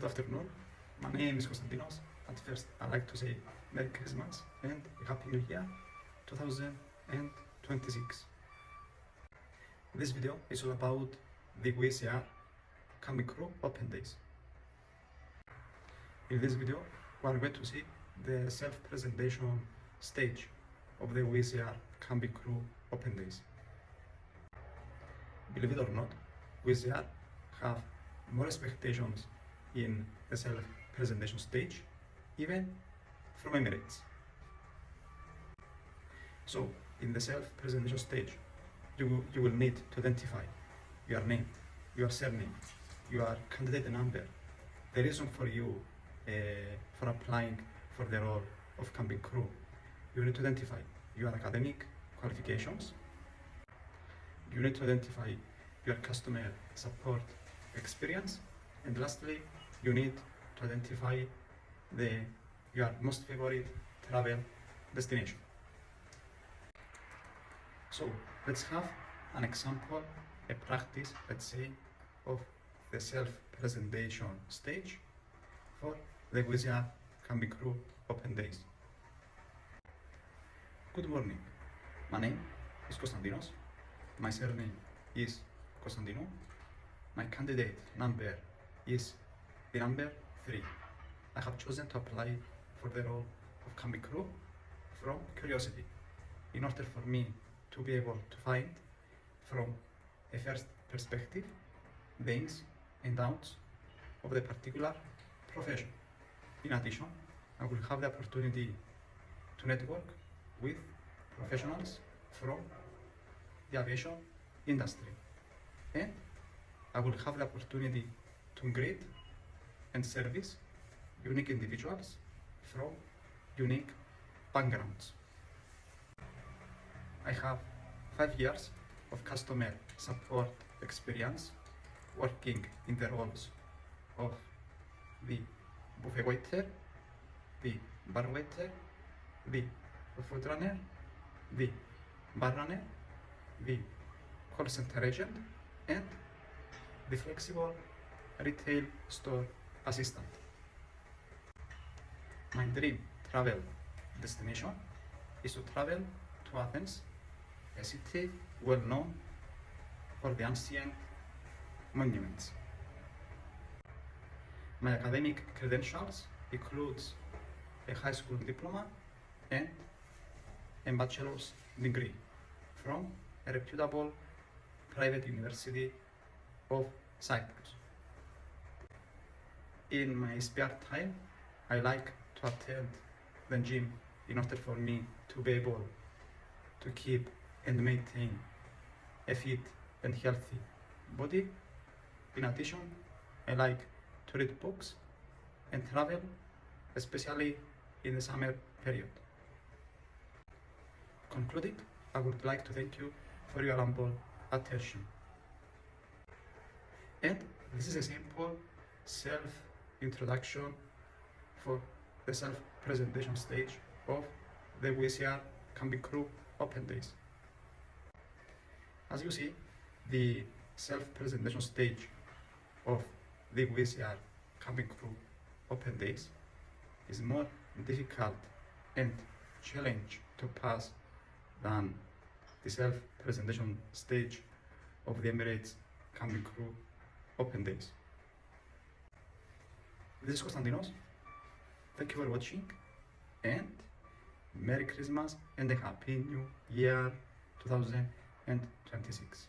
Good afternoon. My name is Konstantinos. At first, I'd like to say Merry Christmas and Happy New Year 2026. This video is all about the Wizz Cabin Crew Open Days. In this video, we are going to see the self-presentation stage of the Wizz Cabin Crew Open Days. Believe it or not, Wizz have more expectations in the self-presentation stage, even from Emirates. So, in the self-presentation stage, you will need to identify your name, your surname, your candidate number, the reason for you for applying for the role of cabin crew. You need to identify your academic qualifications. You need to identify your customer support experience, and lastly, you need to identify your most favorite travel destination. So let's have an example, a practice, let's say, of the self-presentation stage for the Wizz Cabin Crew Open Days. Good morning. My name is Konstantinos. My surname is Konstantino. My candidate number is the number 3. I have chosen to apply for the role of cabin crew from curiosity, in order for me to be able to find from a first perspective the ins and outs of the particular profession. In addition, I will have the opportunity to network with professionals from the aviation industry, and I will have the opportunity to greet and service unique individuals from unique backgrounds. I have 5 years of customer support experience working in the roles of the buffet waiter, the bar waiter, the food runner, the bar runner, the call center agent, and the flexible retail store assistant. My dream travel destination is to travel to Athens, a city well known for the ancient monuments. My academic credentials includes a high school diploma and a bachelor's degree from a reputable private university of Cyprus. In my spare time, I like to attend the gym in order for me to be able to keep and maintain a fit and healthy body. In addition, I like to read books and travel, especially in the summer period. Concluding, I would like to thank you for your humble attention. And this is a simple self-introduction for the self-presentation stage of the Wizz Cabin Crew Open Days. As you see, the self-presentation stage of the Wizz Cabin Crew Open Days is more difficult and challenging to pass than the self-presentation stage of the Emirates Cabin Crew Open Days. This is Konstantinos. Thank you for watching, and Merry Christmas and a Happy New Year 2026.